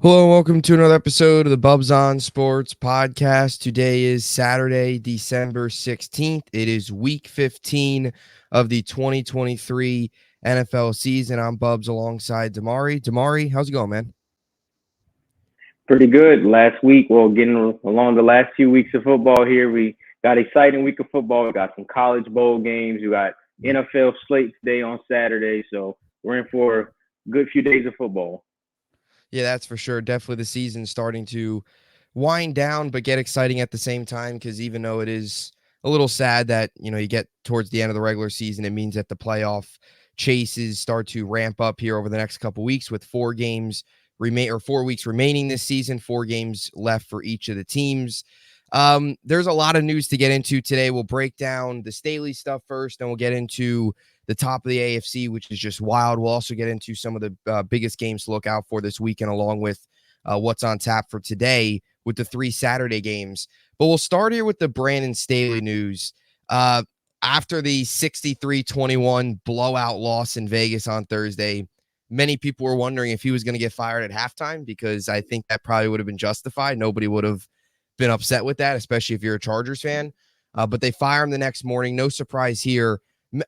Hello and welcome to another episode of the Bubbs on Sports podcast. Today is Saturday, December 16th. It is week 15 of the 2023 NFL season. I'm Bubbs alongside DiMari. DiMari, how's it going, man? Pretty good. Last week, getting along the last few weeks of football here, we got an exciting week of football. We got some college bowl games. We got NFL slate today on Saturday. So we're in for a good few days of football. Yeah, that's for sure. Definitely the season starting to wind down, but get exciting at the same time because even though it is a little sad that, you get towards the end of the regular season, it means that the playoff chases start to ramp up here over the next couple weeks with 4 weeks remaining this season, 4 games left for each of the teams. There's a lot of news to get into today. We'll break down the Staley stuff first, then we'll get into the top of the AFC, which is just wild. We'll also get into some of the biggest games to look out for this weekend, along with what's on tap for today with the 3 Saturday games. But we'll start here with the Brandon Staley news. After the 63-21 blowout loss in Vegas on Thursday, many people were wondering if he was going to get fired at halftime because I think that probably would have been justified. Nobody would have been upset with that, especially if you're a Chargers fan. But they fire him the next morning. No surprise here.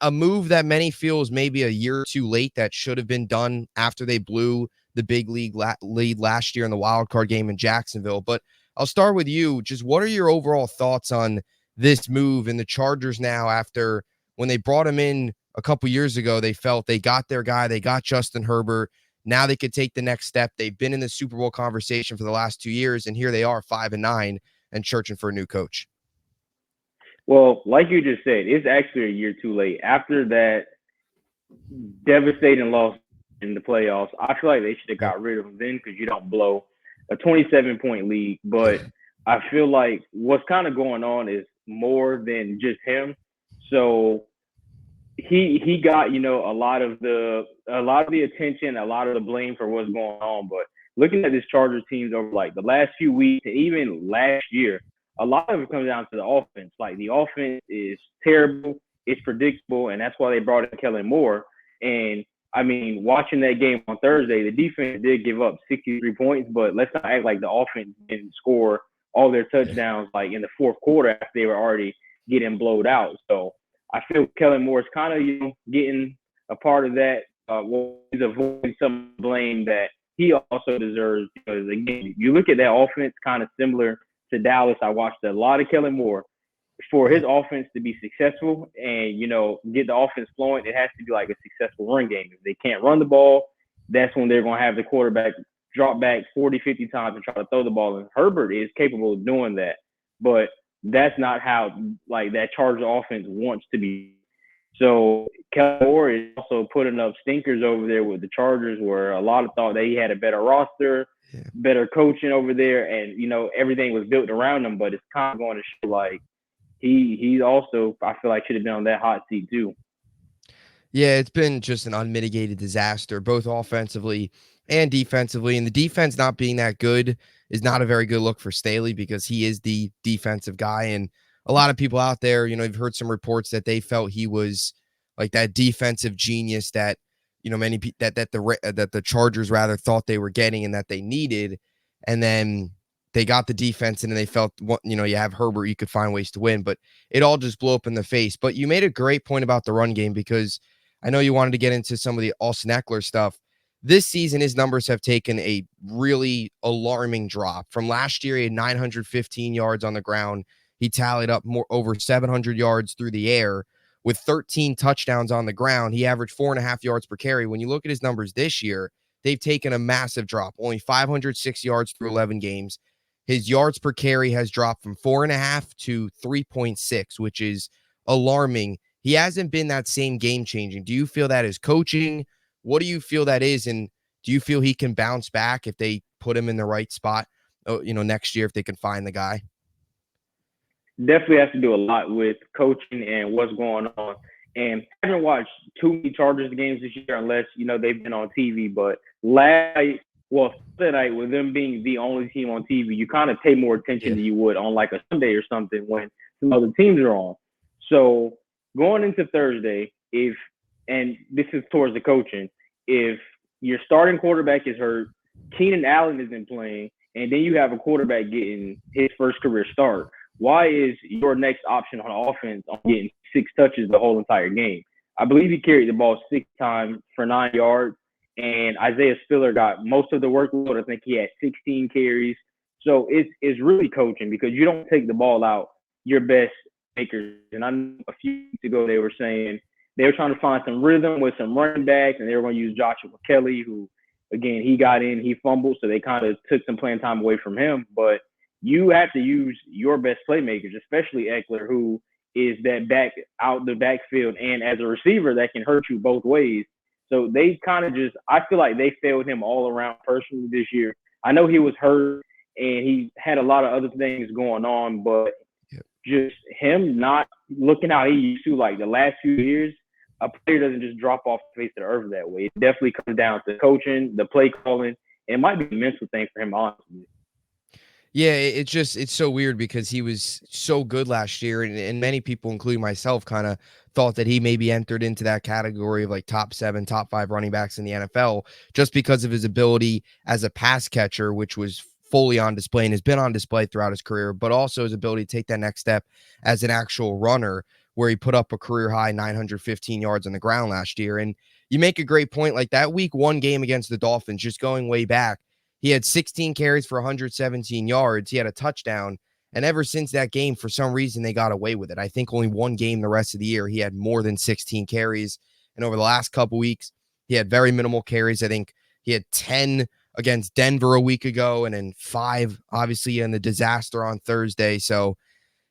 A move that many feel is maybe a year or two late that should have been done after they blew the big lead last year in the wild card game in Jacksonville. But I'll start with you. Just what are your overall thoughts on this move in the Chargers now after when they brought him in a couple years ago, they felt they got their guy, they got Justin Herbert. Now they could take the next step. They've been in the Super Bowl conversation for the last 2 years, and here they are 5-9 and searching for a new coach. Well, like you just said, it's actually a year too late. After that devastating loss in the playoffs, I feel like they should have got rid of him then because you don't blow a 27-point lead. But I feel like what's kind of going on is more than just him. So he got, a lot of the attention, a lot of the blame for what's going on. But looking at this Chargers teams over like the last few weeks and even last year, a lot of it comes down to the offense. Like the offense is terrible, it's predictable, and that's why they brought in Kellen Moore. And I mean, watching that game on Thursday, the defense did give up 63 points, but let's not act like the offense didn't score all their touchdowns like in the fourth quarter after they were already getting blowed out. So I feel Kellen Moore is kind of getting a part of that. He's avoiding some blame that he also deserves because again, you look at that offense kind of similar to Dallas. I watched a lot of Kellen Moore. For his offense to be successful and get the offense flowing, it has to be like a successful run game. If they can't run the ball, that's when they're going to have the quarterback drop back 40, 50 times and try to throw the ball. And Herbert is capable of doing that, but that's not how like that Chargers offense wants to be. So Kellen Moore is also putting up stinkers over there with the Chargers, where a lot of thought that he had a better roster, better coaching over there, and everything was built around him. But it's kind of going to show like he also, I feel like, should have been on that hot seat too. Yeah, it's been just an unmitigated disaster, both offensively and defensively. And the defense not being that good is not a very good look for Staley because he is the defensive guy. And a lot of people out there, you've heard some reports that they felt he was like that defensive genius that, many that the Chargers rather thought they were getting and that they needed. And then they got the defense and then they felt, you have Herbert, you could find ways to win, but it all just blew up in the face. But you made a great point about the run game because I know you wanted to get into some of the Austin Eckler stuff. This season, his numbers have taken a really alarming drop. From last year, he had 915 yards on the ground. He tallied up over 700 yards through the air with 13 touchdowns on the ground. He averaged 4.5 yards per carry. When you look at his numbers this year, they've taken a massive drop, only 506 yards through 11 games. His yards per carry has dropped from 4.5 to 3.6, which is alarming. He hasn't been that same game-changing. Do you feel that is coaching? What do you feel that is? And do you feel he can bounce back if they put him in the right spot, next year if they can find the guy? Definitely has to do a lot with coaching and what's going on. And I haven't watched too many Chargers games this year unless, they've been on TV. But Saturday night, with them being the only team on TV, you kind of pay more attention than you would on like a Sunday or something when some other teams are on. So going into Thursday, and this is towards the coaching, if your starting quarterback is hurt, Keenan Allen isn't playing, and then you have a quarterback getting his first career start. Why is your next option on offense on getting 6 touches the whole entire game? I believe he carried the ball 6 times for 9 yards, and Isaiah Spiller got most of the workload. I think he had 16 carries. So it's really coaching because you don't take the ball out your best makers. And I know a few weeks ago they were saying they were trying to find some rhythm with some running backs, and they were going to use Joshua Kelly, who again he got in, he fumbled, so they kind of took some playing time away from him. But you have to use your best playmakers, especially Eckler, who is that back out the backfield and as a receiver that can hurt you both ways. So they kind of just, I feel like they failed him all around personally this year. I know he was hurt and he had a lot of other things going on, but just him not looking how he used to like the last few years, a player doesn't just drop off the face of the earth that way. It definitely comes down to coaching, the play calling, and it might be a mental thing for him, honestly. Yeah, it's so weird because he was so good last year, and many people, including myself, kind of thought that he maybe entered into that category of like top 7, top 5 running backs in the NFL just because of his ability as a pass catcher, which was fully on display and has been on display throughout his career, but also his ability to take that next step as an actual runner, where he put up a career high 915 yards on the ground last year. And you make a great point, like that week 1 game against the Dolphins, just going way back. He had 16 carries for 117 yards. He had a touchdown. And ever since that game, for some reason, they got away with it. I think only 1 game the rest of the year, he had more than 16 carries. And over the last couple weeks, he had very minimal carries. I think he had 10 against Denver a week ago and then 5, obviously, in the disaster on Thursday. So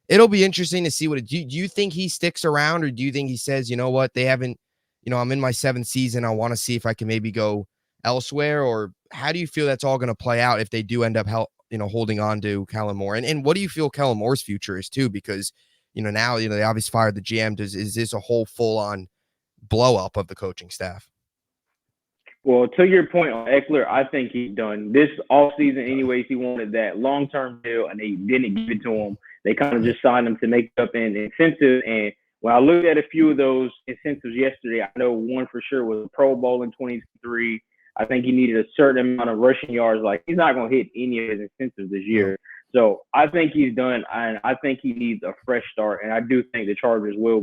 it'll be interesting to see what do you think he sticks around, or do you think he says, you know what, they haven't, I'm in my 7th season. I want to see if I can maybe go elsewhere, or how do you feel that's all going to play out if they do end up holding on to Kellen Moore? And what do you feel Kellen Moore's future is too? Because, now, they obviously fired the GM. Is this a whole full on blow up of the coaching staff? Well, to your point on Eckler, I think he's done. This offseason, anyways, he wanted that long-term deal, and they didn't give it to him. They kind of just signed him to make up an incentive. And when I looked at a few of those incentives yesterday, I know one for sure was a Pro Bowl in 2023. I think he needed a certain amount of rushing yards. Like, he's not going to hit any of his incentives this year. So I think he's done, and I think he needs a fresh start. And I do think the Chargers will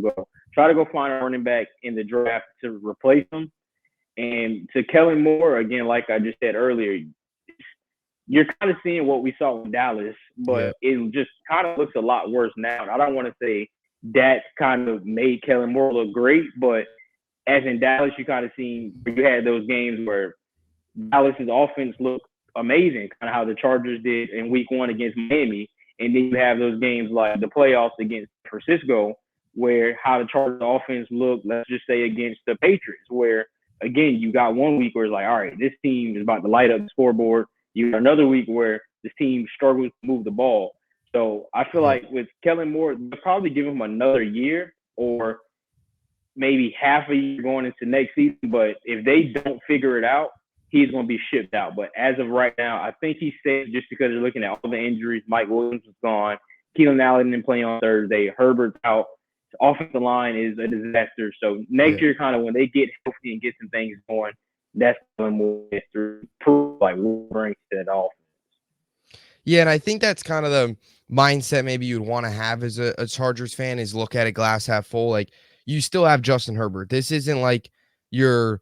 try to go find a running back in the draft to replace him. And to Kellen Moore, again, like I just said earlier, you're kind of seeing what we saw in Dallas, but it just kind of looks a lot worse now. I don't want to say that kind of made Kellen Moore look great, but as in Dallas, you kind of seen you had those games where Dallas's offense looked amazing, kind of how the Chargers did in week 1 against Miami. And then you have those games like the playoffs against Francisco, where how the Chargers offense looked, let's just say against the Patriots, where again, you got 1 week where it's like, all right, this team is about to light up the scoreboard. You got another week where this team struggles to move the ball. So I feel like with Kellen Moore, they'll probably give him another year or maybe half a year going into next season. But if they don't figure it out, he's going to be shipped out. But as of right now, I think he's safe just because they're looking at all the injuries. Mike Williams is gone. Keenan Allen didn't play on Thursday. Herbert's out. Offensive line is a disaster. So next year, kind of when they get healthy and get some things going, that's when we'll get through proof like we'll bring to that offense. Yeah, and I think that's kind of the mindset maybe you'd want to have as a Chargers fan, is look at it glass half full. Like, you still have Justin Herbert. This isn't like you're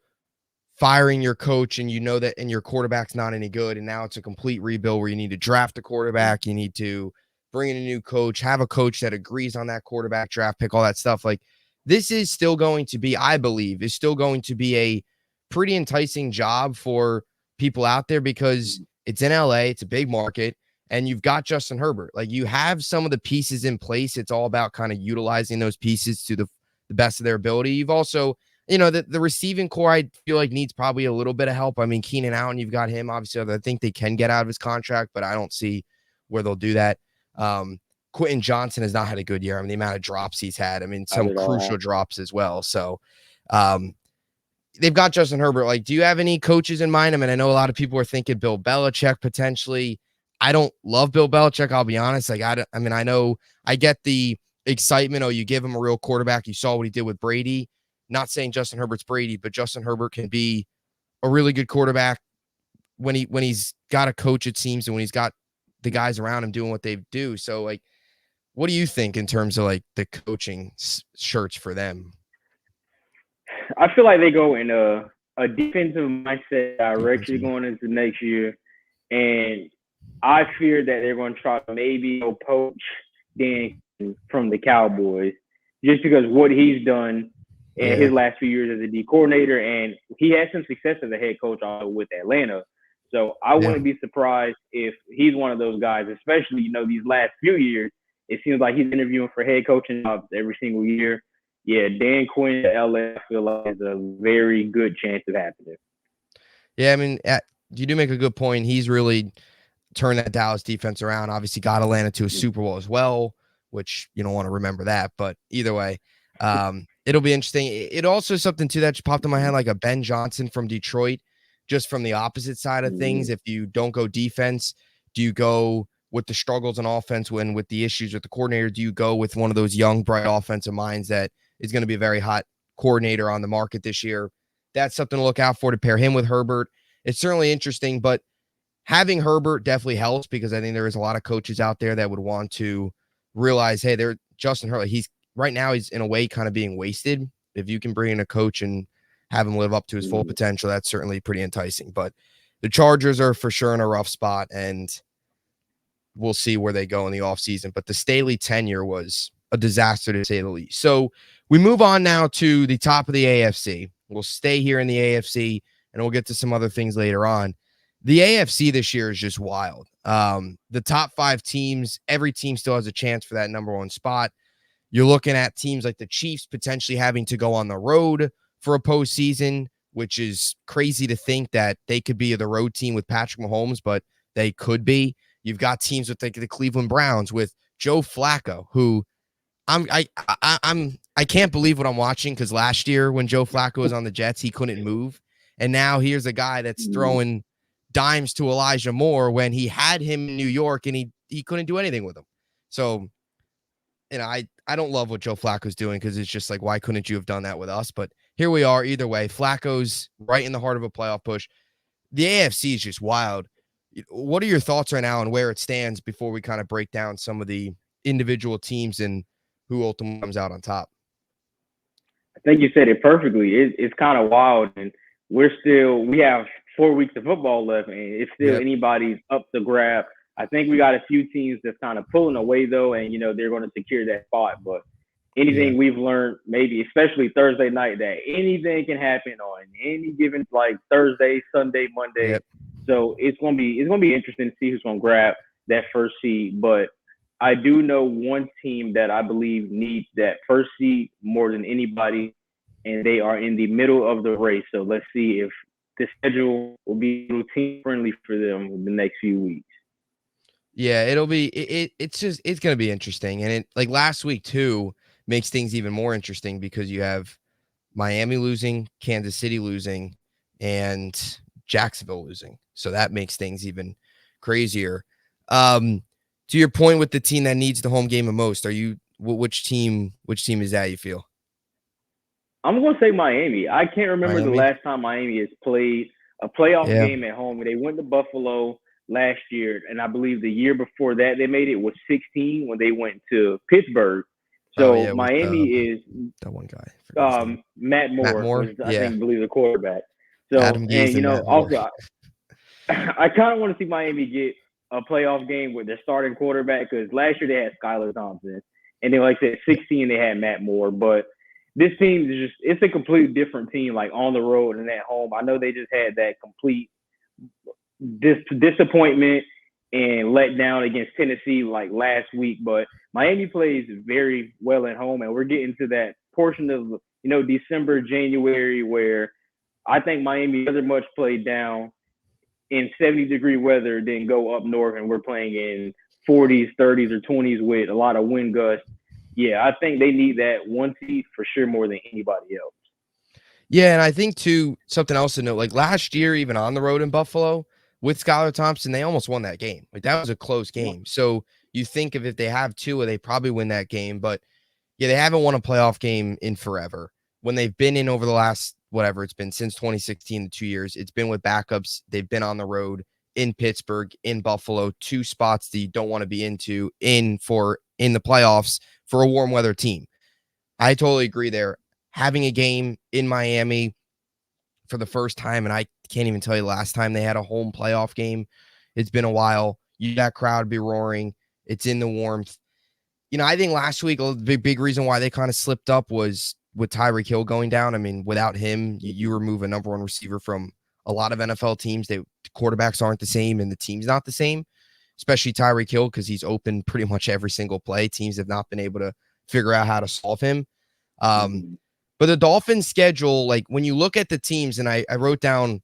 firing your coach and that and your quarterback's not any good, and now it's a complete rebuild where you need to draft a quarterback, you need to bring in a new coach, have a coach that agrees on that quarterback, draft pick, all that stuff. Like, this is still going to be, I believe, is still going to be a pretty enticing job for people out there because it's in LA, it's a big market, and you've got Justin Herbert. Like, you have some of the pieces in place. It's all about kind of utilizing those pieces to the best of their ability. You've also, the receiving core, I feel like, needs probably a little bit of help. I mean, Keenan Allen, you've got him. Obviously, I think they can get out of his contract, but I don't see where they'll do that. Quentin Johnson has not had a good year. I mean, the amount of drops he's had, I mean, some crucial drops as well. So they've got Justin Herbert. Like, do you have any coaches in mind? I mean, I know a lot of people are thinking Bill Belichick potentially. I don't love Bill Belichick, I'll be honest. Like, I know I get the excitement. Oh, you give him a real quarterback. You saw what he did with Brady. Not saying Justin Herbert's Brady, but Justin Herbert can be a really good quarterback when he's got a coach, it seems, and when he's got the guys around him doing what they do. So, like, what do you think in terms of like the coaching shirts for them? I feel like they go in a defensive mindset directly going into next year, and I fear that they're going to try to maybe poach Dan from the Cowboys just because what he's done in his last few years as a D coordinator, and he had some success as a head coach also with Atlanta. So I wouldn't be surprised if he's one of those guys, especially, these last few years. It seems like he's interviewing for head coaching jobs every single year. Yeah, Dan Quinn to LA, I feel like is a very good chance of happening. Yeah, I mean, you do make a good point. He's really turned that Dallas defense around. Obviously, got Atlanta to a Super Bowl as well, which you don't want to remember that. But either way, it'll be interesting. It also something too that just popped in my head, like a Ben Johnson from Detroit, just from the opposite side of things. If you don't go defense, do you go with the struggles on offense when with the issues with the coordinator? Do you go with one of those young, bright offensive minds that is going to be a very hot coordinator on the market this year? That's something to look out for, to pair him with Herbert. It's certainly interesting, but having Herbert definitely helps because I think there is a lot of coaches out there that would want to realize, hey, they're Justin Herbert. He's right now, he's in a way kind of being wasted. If you can bring in a coach and have him live up to his full potential, that's certainly pretty enticing. But the Chargers are for sure in a rough spot, and we'll see where they go in the offseason. But the Staley tenure was a disaster, to say the least. So we move on now to the top of the AFC. We'll stay here in the AFC, and we'll get to some other things later on. The AFC this year is just wild. The top 5 teams, every team still has a chance for that number 1 spot. You're looking at teams like the Chiefs potentially having to go on the road for a postseason, which is crazy to think that they could be the road team with Patrick Mahomes, but they could be. You've got teams with like the Cleveland Browns with Joe Flacco, who I can't believe what I'm watching, because last year when Joe Flacco was on the Jets, he couldn't move. And now here's a guy that's throwing dimes to Elijah Moore when he had him in New York and he couldn't do anything with him. So, I don't love what Joe Flacco's doing, because it's just like, why couldn't you have done that with us? But here we are. Either way, Flacco's right in the heart of a playoff push. The AFC is just wild. What are your thoughts right now on where it stands before we kind of break down some of the individual teams and who ultimately comes out on top? I think you said it perfectly. It's kind of wild, and we have 4 weeks of football left, and it's still anybody's up to grab. I think we got a few teams that's kind of pulling away though, and they're going to secure that spot. But anything we've learned, maybe especially Thursday night, that anything can happen on any given, like Thursday, Sunday, Monday. Yep. So it's gonna be interesting to see who's gonna grab that first seed. But I do know one team that I believe needs that first seed more than anybody, and they are in the middle of the race. So let's see if the schedule will be team friendly for them in the next few weeks. Yeah, it'll be it's going to be interesting. And it, like last week too, makes things even more interesting because you have Miami losing, Kansas City losing, and Jacksonville losing. So that makes things even crazier. To your point with the team that needs the home game the most, which team is that you feel? I'm going to say Miami. I can't remember the last time Miami has played a playoff game at home. They went to Buffalo last year, and I believe the year before that they made it was 16 when they went to Pittsburgh. So Miami is that one guy, Matt Moore. I believe the quarterback. So Adam Gase, and also I kind of want to see Miami get a playoff game with their starting quarterback, because last year they had Skylar Thompson, and then like I said, 16 they had Matt Moore. But this team is it's a completely different team, like on the road and at home. I know they just had that complete disappointment and let down against Tennessee like last week, but Miami plays very well at home, and we're getting to that portion of December, January, where I think Miami doesn't much play down in 70-degree weather than go up north, and we're playing in 40s, 30s, or 20s with a lot of wind gusts. Yeah, I think they need that one seed for sure more than anybody else. Yeah, and I think too, something else to note, like last year, even on the road in Buffalo with Skylar Thompson, they almost won that game. Like that was a close game. So you think if they have Tua, they probably win that game. But yeah, they haven't won a playoff game in forever. When they've been in over the last whatever it's been since 2016, the 2 years. It's been with backups. They've been on the road in Pittsburgh, in Buffalo, two spots that you don't want to be in the playoffs for a warm weather team. I totally agree there. Having a game in Miami for the first time, and I can't even tell you last time they had a home playoff game. It's been a while. That crowd be roaring. It's in the warmth. I think last week, a big reason why they kind of slipped up was with Tyreek Hill going down. I mean, without him, you remove a number one receiver from a lot of NFL teams. Quarterbacks aren't the same and the team's not the same, especially Tyreek Hill because he's open pretty much every single play. Teams have not been able to figure out how to solve him. But the Dolphins schedule, like when you look at the teams, and I wrote down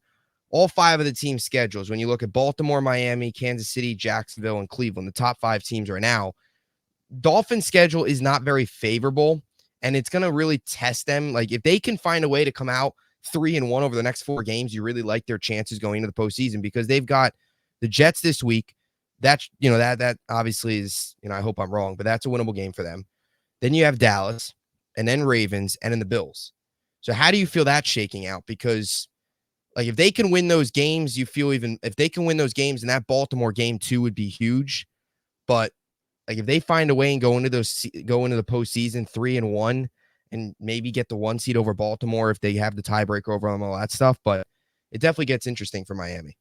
all 5 of the team schedules. When you look at Baltimore, Miami, Kansas City, Jacksonville, and Cleveland, the top 5 teams right now, Dolphins schedule is not very favorable, and it's going to really test them. Like if they can find a way to come out 3-1 over the next 4 games, you really like their chances going into the postseason because they've got the Jets this week. That's, that obviously is, I hope I'm wrong, but that's a winnable game for them. Then you have Dallas and then Ravens and then the Bills. So how do you feel that shaking out? Because like if they can win those games, you feel even if they can win those games, and that Baltimore game too would be huge. But like if they find a way and go into the postseason 3-1 and maybe get the 1 seed over Baltimore if they have the tiebreaker over them, all that stuff. But it definitely gets interesting for Miami.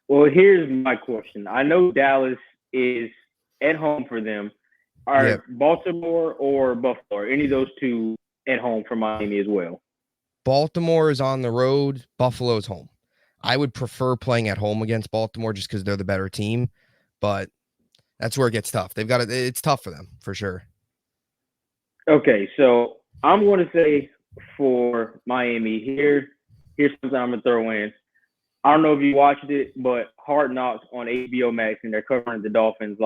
Well, here's my question. I know Dallas is at home for them. Are Baltimore or Buffalo, or any of those two at home for Miami as well? Baltimore is on the road. Buffalo is home. I would prefer playing at home against Baltimore just because they're the better team, but that's where it gets tough. It's tough for them for sure. Okay, so I'm going to say for Miami, here's something I'm going to throw in. I don't know if you watched it, but Hard Knocks on HBO Max, and they're covering the Dolphins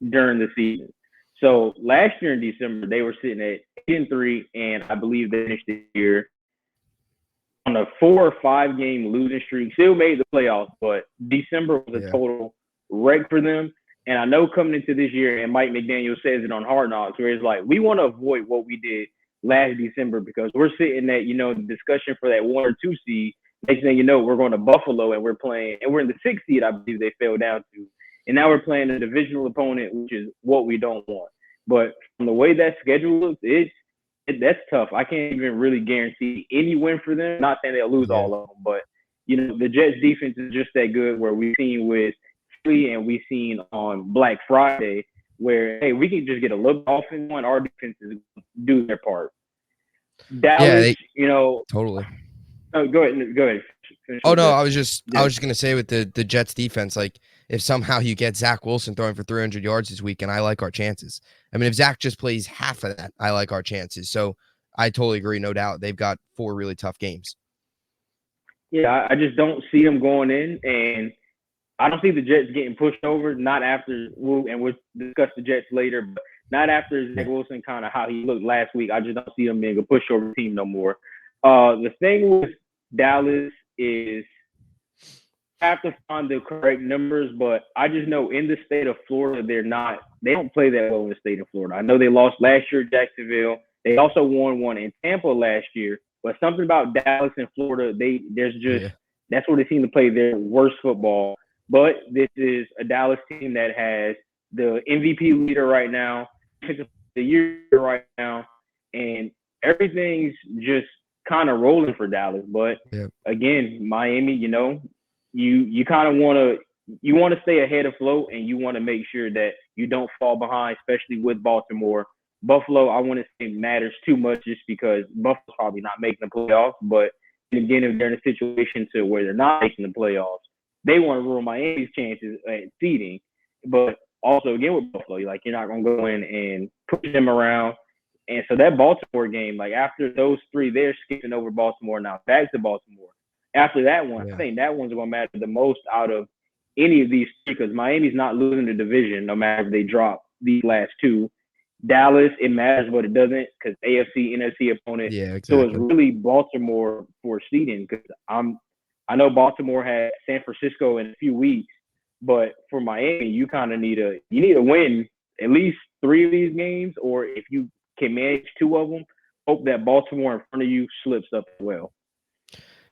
during the season. So last year in December, they were sitting at 8-3, and I believe they finished the year on a 4 or 5 game losing streak. Still made the playoffs, but December was a total wreck for them. And I know coming into this year, and Mike McDaniel says it on Hard Knocks, where it's like, we want to avoid what we did last December because we're sitting at, the discussion for that 1 or 2 seed. Next thing you know, we're going to Buffalo and we're playing, and we're in the 6th seed, I believe they fell down to. And now we're playing a divisional opponent, which is what we don't want. But from the way that schedule looks, that's tough. I can't even really guarantee any win for them. Not saying they'll lose all of them, but, the Jets defense is just that good where we've seen with Philly and we've seen on Black Friday where, hey, we can just get a little off in one. Our defenses do their part. Dallas, totally. Oh, go ahead. Oh no, I was just gonna say with the Jets defense, like if somehow you get Zach Wilson throwing for 300 yards this week, and I like our chances. I mean, if Zach just plays half of that, I like our chances. So I totally agree, no doubt. They've got 4 really tough games. Yeah, I just don't see them going in, and I don't see the Jets getting pushed over. Not after, and we'll discuss the Jets later, but not after Zach Wilson kind of how he looked last week. I just don't see them being a pushover team no more. The thing with Dallas is have to find the correct numbers, but I just know in the state of Florida, they don't play that well in the state of Florida. I know they lost last year at Jacksonville. They also won one in Tampa last year, but something about Dallas and Florida, that's where they seem to play their worst football. But this is a Dallas team that has the MVP leader right now, the year right now, and everything's just kind of rolling for Dallas. But again, Miami, you kind of want to stay ahead afloat, and you want to make sure that you don't fall behind, especially with Baltimore. Buffalo, I want to say matters too much just because Buffalo's probably not making the playoffs. But again, if they're in a situation to where they're not making the playoffs, they want to ruin Miami's chances at seeding. But also, again, with Buffalo, you're not going to go in and push them around. And so that Baltimore game, after those 3, they're skipping over Baltimore now, back to Baltimore. After that one, I think that one's going to matter the most out of any of these 3 because Miami's not losing the division no matter if they drop these last 2. Dallas, it matters, but it doesn't because AFC, NFC opponent. Yeah, exactly. So it's really Baltimore for seeding because I know Baltimore had San Francisco in a few weeks, but for Miami, you kind of need to win at least 3 of these games, or if you can manage 2 of them, hope that Baltimore in front of you slips up as well.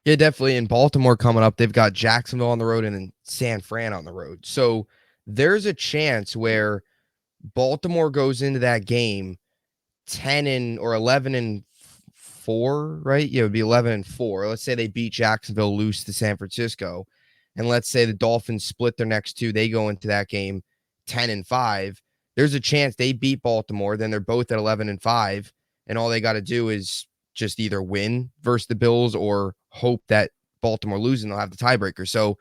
Yeah, definitely. In Baltimore coming up, they've got Jacksonville on the road and then San Fran on the road. So there's a chance where Baltimore goes into that game 10 and or 11 and 4, right? Yeah, it would be 11 and 4. Let's say they beat Jacksonville, lose to San Francisco. And let's say the Dolphins split their next two. They go into that game 10 and 5. There's a chance they beat Baltimore. Then they're both at 11 and 5. And all they got to do is just either win versus the Bills or hope that Baltimore loses and they'll have the tiebreaker. So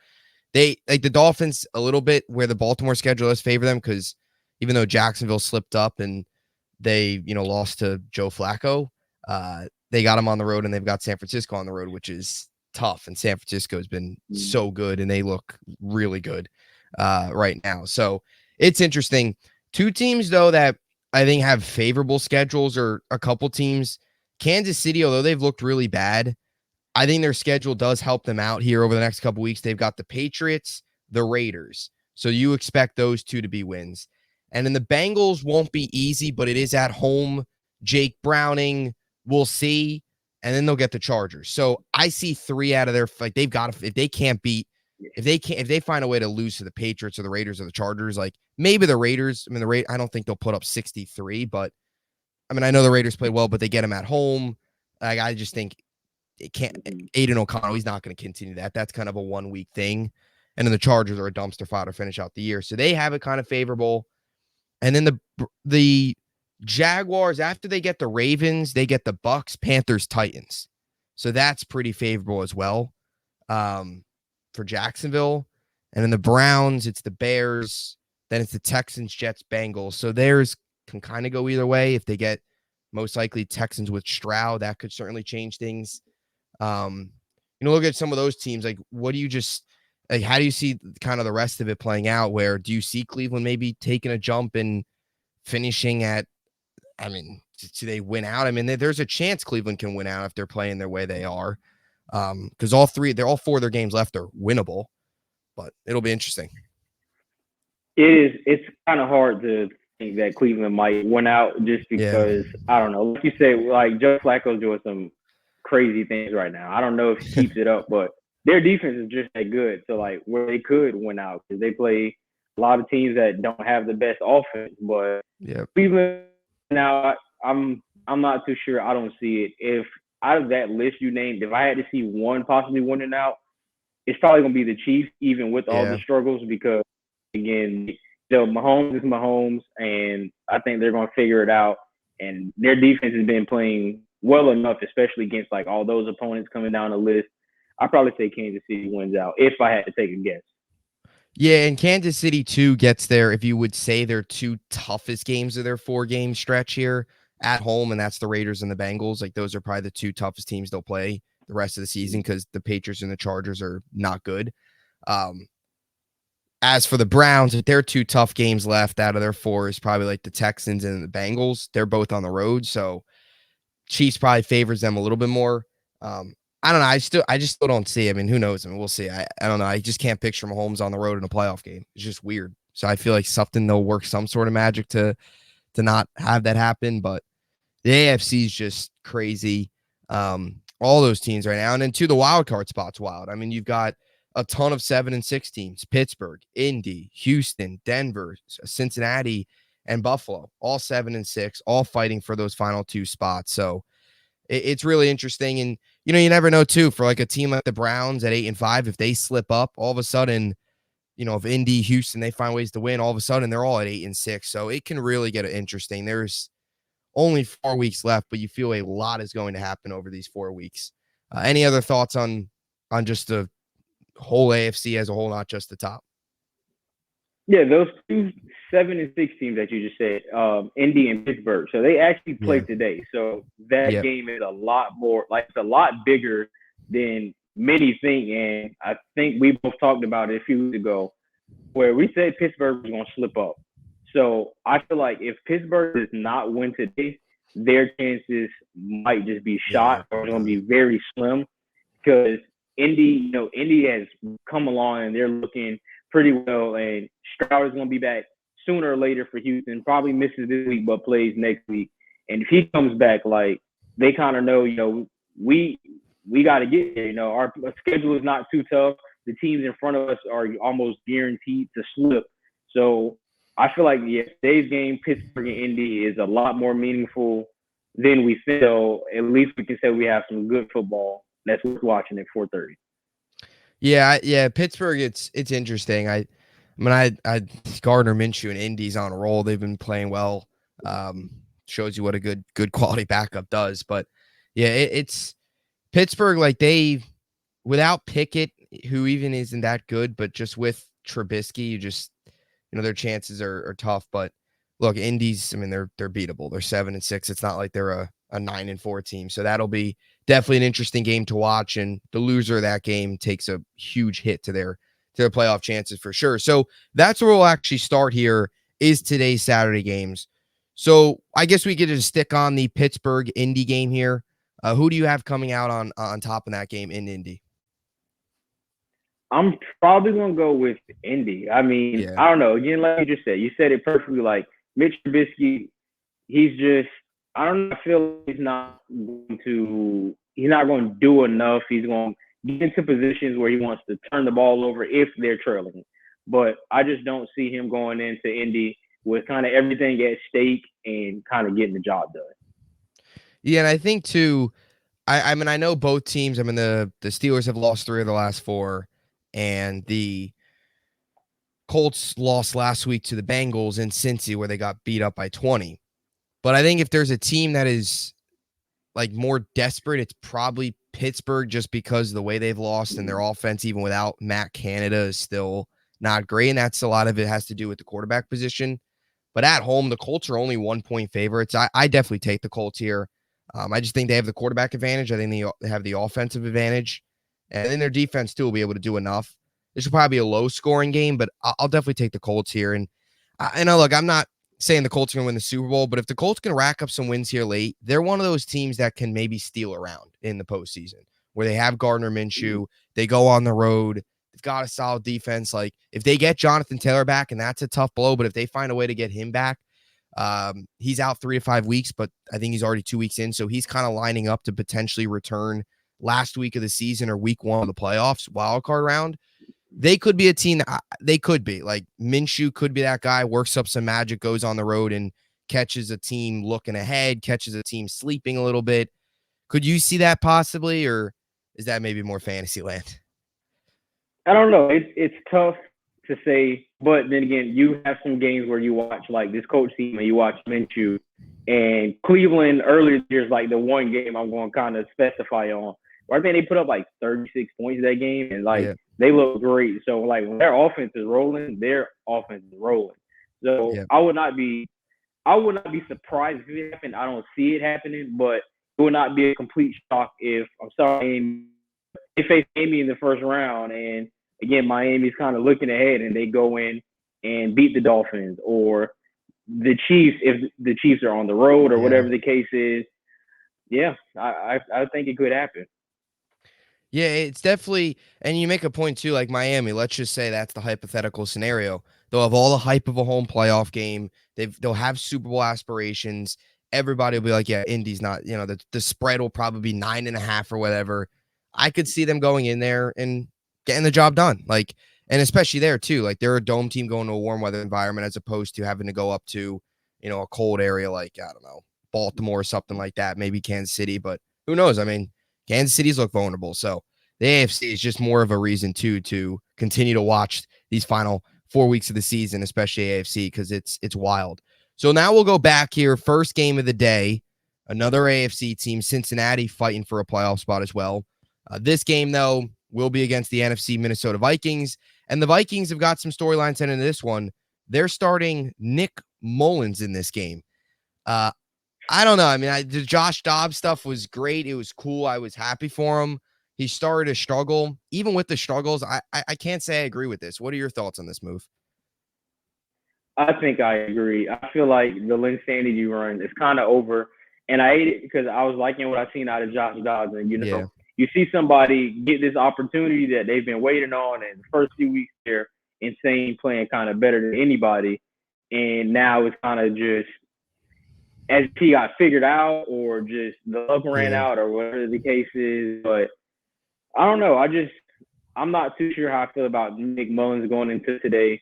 they like the Dolphins a little bit where the Baltimore schedule does favor them because even though Jacksonville slipped up and they, lost to Joe Flacco, they got them on the road and they've got San Francisco on the road, which is tough. And San Francisco has been so good and they look really good right now. So it's interesting. Two teams, though, that I think have favorable schedules or a couple teams. Kansas City, although they've looked really bad, I think their schedule does help them out here over the next couple weeks. They've got the Patriots, the Raiders. So you expect those two to be wins. And then the Bengals won't be easy, but it is at home. Jake Browning, we'll see. And then they'll get the Chargers. So I see 3 out of their, they've got to, if they find a way to lose to the Patriots or the Raiders or the Chargers, maybe the Raiders, I don't think they'll put up 63, but I know the Raiders play well, but they get them at home. I just think it can't. Aiden O'Connell, he's not going to continue that. That's kind of a 1-week thing. And then the Chargers are a dumpster fire to finish out the year. So they have it kind of favorable. And then the Jaguars, after they get the Ravens, they get the Bucks, Panthers, Titans. So that's pretty favorable as well for Jacksonville. And then the Browns, it's the Bears. Then it's the Texans, Jets, Bengals. So theirs can kind of go either way. If they get most likely Texans with Stroud, that could certainly change things. Look at some of those teams. What do you how do you see kind of the rest of it playing out? Where do you see Cleveland maybe taking a jump and finishing at, do they win out? There's a chance Cleveland can win out if they're playing their way they are. Because all 4 of their games left are winnable, but it'll be interesting. It's kind of hard to think that Cleveland might win out just because, I don't know, like you say, Joe Flacco's doing some crazy things right now. I don't know if he keeps it up, but their defense is just that good. So, where they could win out because they play a lot of teams that don't have the best offense. But Cleveland, now, I'm not too sure. I don't see it. If out of that list you named, if I had to see one possibly winning out, it's probably going to be the Chiefs, even with all the struggles, because, again, Mahomes is Mahomes, and I think they're going to figure it out. And their defense has been playing well enough, especially against all those opponents coming down the list. I'd probably say Kansas City wins out if I had to take a guess. Yeah, and Kansas City too gets their, if you would say, their 2 toughest games of their 4-game stretch here at home, and that's the Raiders and the Bengals. Those are probably the 2 toughest teams they'll play the rest of the season because the Patriots and the Chargers are not good. As for the Browns, their 2 tough games left out of their 4 is probably the Texans and the Bengals. They're both on the road, so Chiefs probably favors them a little bit more. I don't know. I just still don't see. Who knows? We'll see. I don't know. I just can't picture Mahomes on the road in a playoff game. It's just weird. So I feel like they'll work some sort of magic to not have that happen. But the AFC is just crazy. All those teams right now. And then the wild card spot's wild. You've got a ton of 7-6 teams: Pittsburgh, Indy, Houston, Denver, Cincinnati, and Buffalo, all 7-6, all fighting for those final 2 spots. So it's really interesting. And, you never know too, for a team like the Browns at 8-5, if they slip up all of a sudden, if Indy, Houston, they find ways to win, all of a sudden they're all at 8-6. So it can really get interesting. There's only 4 weeks left, but you feel a lot is going to happen over these 4 weeks. Any other thoughts on just the whole AFC as a whole, not just the top? Yeah, those 2 7-6 teams that you just said, Indy and Pittsburgh. So they actually played today. So that game is a lot more, it's a lot bigger than many think. And I think we both talked about it a few weeks ago, where we said Pittsburgh was going to slip up. So I feel like if Pittsburgh does not win today, their chances might just be shot or going to be very slim, because Indy has come along and they're looking pretty well, and Stroud is going to be back sooner or later for Houston. Probably misses this week but plays next week. And if he comes back, they kind of know, we got to get there. Our schedule is not too tough. The teams in front of us are almost guaranteed to slip. So I feel like today's game, Pittsburgh and Indy, is a lot more meaningful than we feel. At least we can say we have some good football that's worth watching at 4:30. Yeah, Pittsburgh. It's interesting. I Gardner Minshew and Indy's on a roll. They've been playing well. Shows you what a good quality backup does. But yeah, it's Pittsburgh. Like without Pickett, who even isn't that good, but just with Trubisky, their chances are tough. But look, Indy's, they're beatable. They're 7-6. It's not like they're a 9-4 team. So that'll be definitely an interesting game to watch. And the loser of that game takes a huge hit to their playoff chances for sure. So that's where we'll actually start here is today's Saturday games. So I guess we could just stick on the Pittsburgh Indy game here. Who do you have coming out on top of that game in Indy? I'm probably going to go with Indy. I don't know. Again, like you just said, you said it perfectly. Like Mitch Trubisky, I don't know. I feel he's not going to do enough. He's going to get into positions where he wants to turn the ball over if they're trailing. But I just don't see him going into Indy with kind of everything at stake and kind of getting the job done. Yeah, and I think too, I know both teams. The Steelers have lost 3 of the last 4, and the Colts lost last week to the Bengals in Cincy where they got beat up by 20. But I think if there's a team that is like more desperate, it's probably Pittsburgh, just because of the way they've lost and their offense, even without Matt Canada, is still not great. And that's a lot of it has to do with the quarterback position. But at home, the Colts are only 1-point favorites. I definitely take the Colts here. I just think they have the quarterback advantage. I think they have the offensive advantage. And then their defense, too, will be able to do enough. This will probably be a low-scoring game, but I'll definitely take the Colts here. And I know, look, I'm not saying the Colts are going to win the Super Bowl, but if the Colts can rack up some wins here late, they're one of those teams that can maybe steal around in the postseason, where they have Gardner Minshew, they go on the road, they've got a solid defense. Like, if they get Jonathan Taylor back, and that's a tough blow, but if they find a way to get him back, he's out 3 to 5 weeks, but I think he's already 2 weeks in, so he's kind of lining up to potentially return last week of the season or week 1 of the playoffs, wild card round. They could be a team that they could be like Minshew could be that guy, works up some magic, goes on the road and catches a team looking ahead, catches a team sleeping a little bit. Could you see that possibly, or is that maybe more fantasy land? I don't know. It's tough to say, but then again, you have some games where you watch like this coach team and you watch Minshew, and Cleveland earlier years, like the one game I'm going to kind of specify on. I think they put up like 36 points that game, and they look great. So like when their offense is rolling, their offense is rolling. So I would not be surprised if it happened. I don't see it happening, but it would not be a complete shock if they face Miami in the first round, and again Miami's kind of looking ahead and they go in and beat the Dolphins or the Chiefs if the Chiefs are on the road or whatever the case is. Yeah, I think it could happen. Yeah, it's definitely, and you make a point too, like Miami, let's just say that's the hypothetical scenario. They'll have all the hype of a home playoff game. They'll have Super Bowl aspirations. Everybody will be like, yeah, Indy's not, the spread will probably be 9.5 or whatever. I could see them going in there and getting the job done. Like, and especially there too, like they're a dome team going to a warm weather environment as opposed to having to go up to, a cold area like, I don't know, Baltimore or something like that, maybe Kansas City, but who knows? Kansas City's look vulnerable. So the AFC is just more of a reason to continue to watch these final 4 weeks of the season, especially AFC, because it's wild. So now we'll go back here. First game of the day, another AFC team, Cincinnati, fighting for a playoff spot as well. This game, though, will be against the NFC Minnesota Vikings. And the Vikings have got some storylines heading into this one. They're starting Nick Mullins in this game. I don't know. The Josh Dobbs stuff was great. It was cool. I was happy for him. He started to struggle. Even with the struggles, I can't say I agree with this. What are your thoughts on this move? I think I agree. I feel like the Linsanity run is kind of over. And I hate it because I was liking what I've seen out of Josh Dobbs. And, you see somebody get this opportunity that they've been waiting on. And the first few weeks, they're insane, playing kind of better than anybody. And now it's kind of just as if he got figured out or just the luck ran Yeah. out or whatever the case is. But I don't know. I'm not too sure how I feel about Nick Mullins going into today.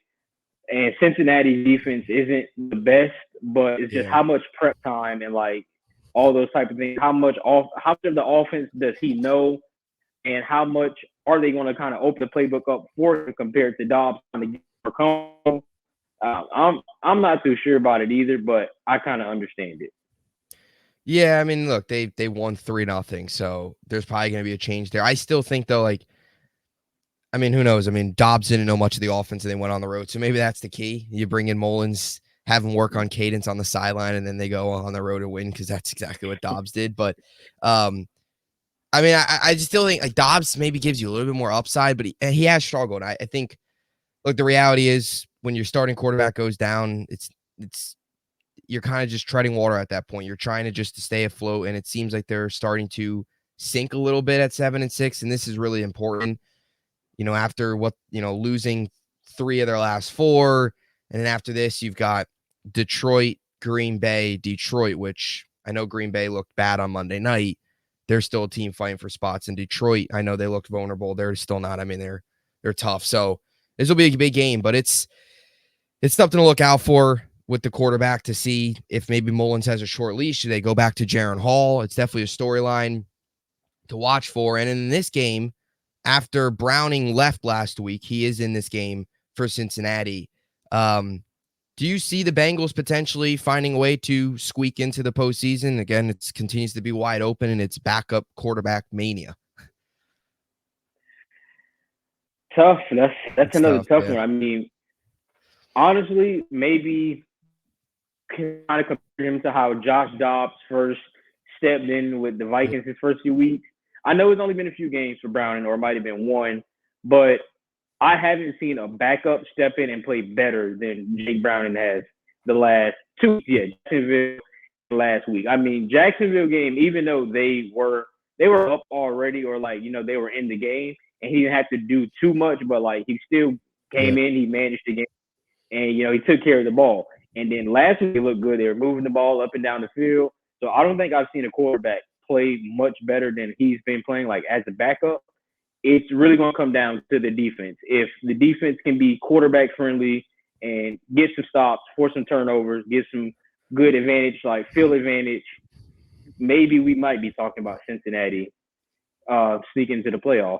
And Cincinnati's defense isn't the best, but it's just Yeah. how much prep time and like all those type of things. How much of the offense does he know, and how much are they going to kind of open the playbook up for him compared to Dobbs on the overcome? I'm not too sure about it either, but I kind of understand it. Yeah, I mean, look, they won 3-0, so there's probably going to be a change there. I still think though, like, I mean, who knows? I mean, Dobbs didn't know much of the offense and they went on the road, so maybe that's the key. You bring in Mullins, have him work on cadence on the sideline, and then they go on the road and win because that's exactly what Dobbs did. But I mean, I just still think like Dobbs maybe gives you a little bit more upside, but he has struggled. I think, look, the reality is when your starting quarterback goes down, it's you're kind of just treading water at that point. You're trying to just to stay afloat, and it seems like they're starting to sink a little bit at 7-6, and this is really important. After losing 3 of their last 4, and then after this, you've got Detroit, Green Bay, Detroit, which I know Green Bay looked bad on Monday night. They're still a team fighting for spots. In Detroit, I know they looked vulnerable. They're still not. I mean, they're tough. So this will be a big game, but it's something to look out for with the quarterback to see if maybe Mullins has a short leash. Do they go back to Jaron Hall? It's definitely a storyline to watch for. And in this game, after Browning left last week, he is in this game for Cincinnati. Do you see the Bengals potentially finding a way to squeak into the postseason? Again, it continues to be wide open, and it's backup quarterback mania. Tough. That's It's another tough, tough yeah. one. I mean, honestly, maybe kind of compare him to how Josh Dobbs first stepped in with the Vikings his first few weeks. I know it's only been a few games for Browning, or it might have been one, but I haven't seen a backup step in and play better than Jake Browning has the last 2. Yeah, Jacksonville last week. I mean, Jacksonville game, even though they were up already, or like they were in the game, and he didn't have to do too much, but like he still Yeah. came in, he managed the game, and he took care of the ball. And then last week they looked good. They were moving the ball up and down the field. So I don't think I've seen a quarterback play much better than he's been playing like as a backup. It's really going to come down to the defense. If the defense can be quarterback friendly and get some stops, force some turnovers, get some good advantage, like field advantage, maybe we might be talking about Cincinnati sneaking to the playoff.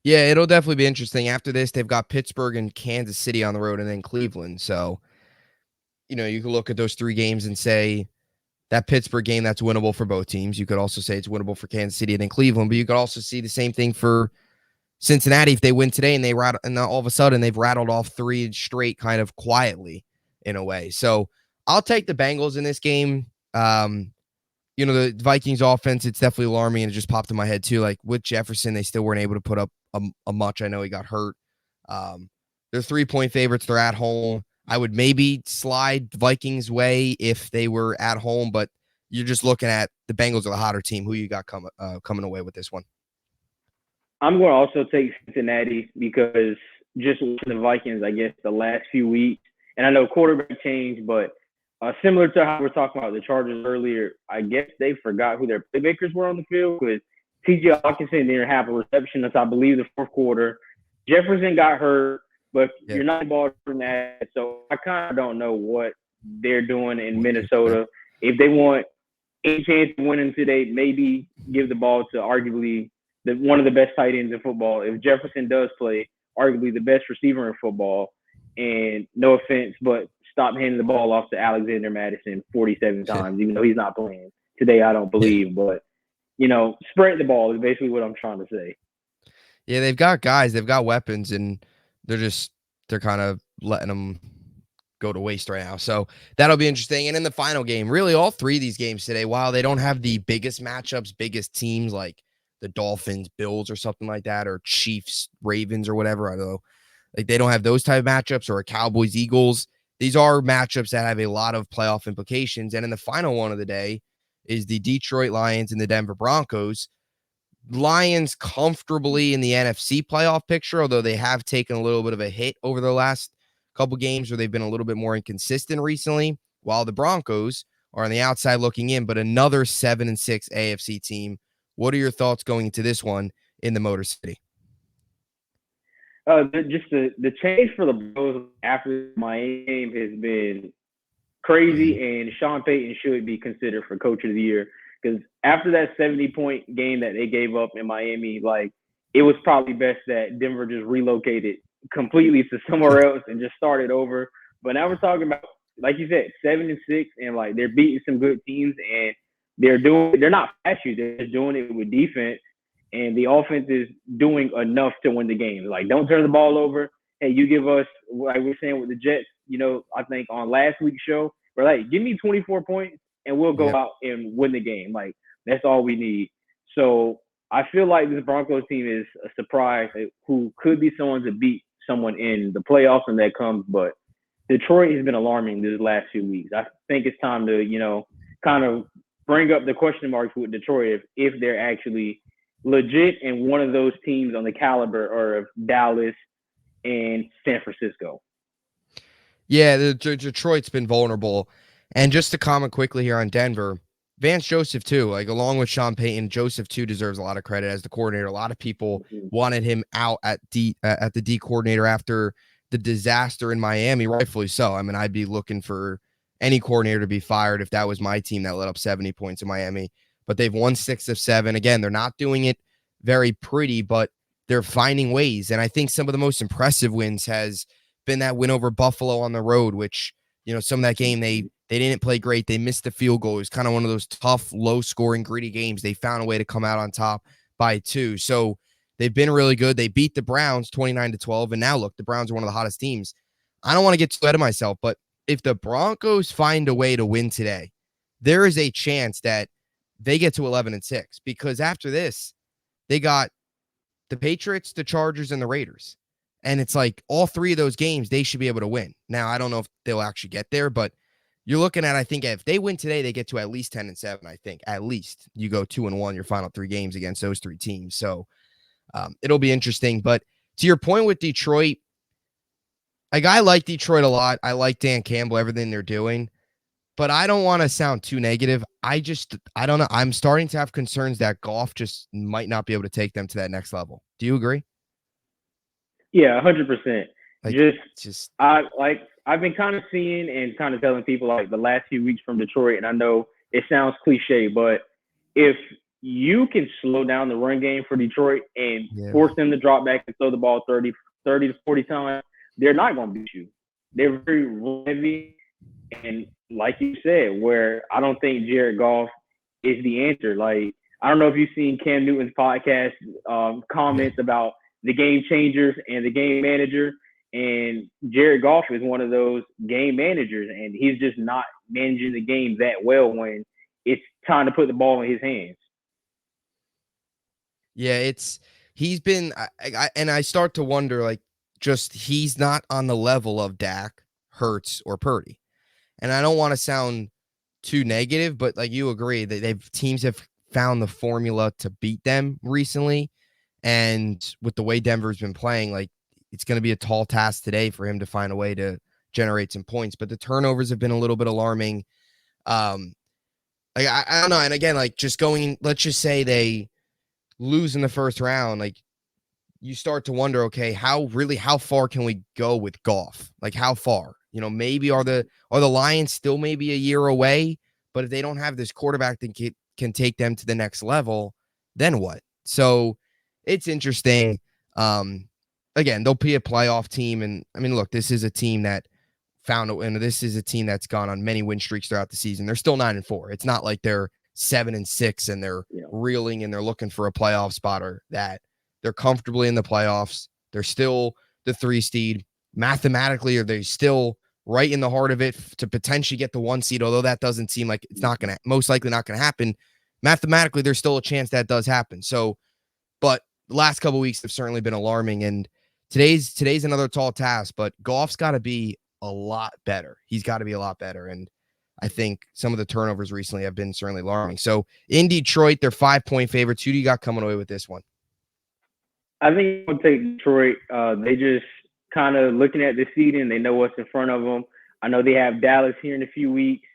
Yeah, it'll definitely be interesting. After this, they've got Pittsburgh and Kansas City on the road and then Cleveland. So, you can look at those 3 games and say that Pittsburgh game, that's winnable for both teams. You could also say it's winnable for Kansas City and then Cleveland, but you could also see the same thing for Cincinnati if they win today and and all of a sudden they've rattled off 3 straight kind of quietly in a way. So I'll take the Bengals in this game. The Vikings offense, it's definitely alarming, and it just popped in my head too. Like with Jefferson, they still weren't able to put up a much. I know he got hurt. They're 3-point favorites. They're at home. I would maybe slide Vikings way if they were at home, but you're just looking at the Bengals are the hotter team. Who you got coming away with this one? I'm going to also take Cincinnati because just the Vikings, I guess, the last few weeks, and I know quarterback change, but similar to how we are talking about the Chargers earlier, I guess they forgot who their playmakers were on the field because T.J. Hawkinson didn't have a reception until I believe the fourth quarter. Jefferson got hurt, but you're not involved in that, so I kind of don't know what they're doing in Minnesota. If they want any chance of winning today, maybe give the ball to arguably one of the best tight ends in football. If Jefferson does play, arguably the best receiver in football, and no offense, but stop handing the ball off to Alexander Madison 47 times, even though he's not playing today, I don't believe. But, spread the ball is basically what I'm trying to say. Yeah, they've got guys, they've got weapons, and they're kind of letting them go to waste right now. So that'll be interesting. And in the final game, really all 3 of these games today, while they don't have the biggest matchups, biggest teams like the Dolphins, Bills, or something like that, or Chiefs, Ravens, or whatever, I don't know. Like they don't have those type of matchups, or Cowboys, Eagles. These are matchups that have a lot of playoff implications. And in the final one of the day is the Detroit Lions and the Denver Broncos. Lions comfortably in the NFC playoff picture, although they have taken a little bit of a hit over the last couple games where they've been a little bit more inconsistent recently, while the Broncos are on the outside looking in, but another 7-6 AFC team. What are your thoughts going into this one in the Motor City? Just the change for the Bills after the Miami game has been crazy, and Sean Payton should be considered for Coach of the Year because after that 70-point game that they gave up in Miami, like it was probably best that Denver just relocated completely to somewhere else and just started over. But now we're talking about, like you said, 7-6, and like they're beating some good teams, and they're not flashy, they're just doing it with defense, and the offense is doing enough to win the game. Like, don't turn the ball over. Hey, you give us, like we're saying with the Jets, I think on last week's show, we're like, give me 24 points and we'll go out and win the game. Like, that's all we need. So I feel like this Broncos team is a surprise who could be someone to beat someone in the playoffs when that comes. But Detroit has been alarming these last few weeks. I think it's time to, kind of bring up the question marks with Detroit if they're actually legit and one of those teams on the caliber of Dallas and San Francisco. Yeah, Detroit's been vulnerable. And just to comment quickly here on Denver, Vance Joseph too, like along with Sean Payton, Joseph too deserves a lot of credit as the coordinator. A lot of people wanted him out at the D coordinator after the disaster in Miami, rightfully so. I mean, I'd be looking for any coordinator to be fired if that was my team that let up 70 points in Miami. But they've won 6 of 7. Again, they're not doing it very pretty, but they're finding ways. And I think some of the most impressive wins has been that win over Buffalo on the road, which, some of that game they didn't play great. They missed the field goal. It was kind of one of those tough, low-scoring, gritty games. They found a way to come out on top by 2. So they've been really good. They beat the Browns 29-12, and now look, the Browns are one of the hottest teams. I don't want to get too ahead of myself, but if the Broncos find a way to win today, there is a chance that they get to 11-6 because after this, they got the Patriots, the Chargers, and the Raiders. And it's like all 3 of those games, they should be able to win. Now, I don't know if they'll actually get there, but you're looking at, I think if they win today, they get to at least 10-7, I think. At least you go 2-1 your final 3 games against those 3 teams. So it'll be interesting. But to your point with Detroit, like I like Detroit a lot. I like Dan Campbell, everything they're doing. But I don't want to sound too negative. I don't know. I'm starting to have concerns that Goff just might not be able to take them to that next level. Do you agree? Yeah, 100%. Just I've been kind of seeing and kind of telling people like the last few weeks from Detroit, and I know it sounds cliche, but if you can slow down the run game for Detroit and force them to drop back and throw the ball 30 to 40 times, they're not going to beat you. They're very heavy, and like you said, where I don't think Jared Goff is the answer. Like, I don't know if you've seen Cam Newton's podcast comments about the game changers and the game manager, and Jared Goff is one of those game managers, and he's just not managing the game that well when it's time to put the ball in his hands. Yeah, he's been, I start to wonder, like, just he's not on the level of Dak, Hurts, or Purdy. And I don't want to sound too negative, but like you agree that teams have found the formula to beat them recently. And with the way Denver's been playing, like it's going to be a tall task today for him to find a way to generate some points. But the turnovers have been a little bit alarming. Like I don't know. And again, like just going, let's just say they lose in the first round, like you start to wonder, okay, how far can we go with Goff? Like how far? Maybe are the Lions still maybe a year away? But if they don't have this quarterback that can take them to the next level, then what? So it's interesting. Again, they'll be a playoff team, and I mean, look, this is a team that this is a team that's gone on many win streaks throughout the season. They're still 9-4. It's not like they're 7-6 and they're reeling and they're looking for a playoff spot, or that they're comfortably in the playoffs. They're still the 3 seed. Mathematically, are they still right in the heart of it to potentially get the 1 seed? Although that doesn't seem like it's not going to, most likely not going to happen. Mathematically, there's still a chance that does happen. So, but the last couple of weeks have certainly been alarming, and today's another tall task. But Goff's got to be a lot better. He's got to be a lot better, and I think some of the turnovers recently have been certainly alarming. So in Detroit, they're 5-point favorites. Who do you got coming away with this one? I think I'll take Detroit. They just kind of looking at the seeding. They know what's in front of them. I know they have Dallas here in a few weeks,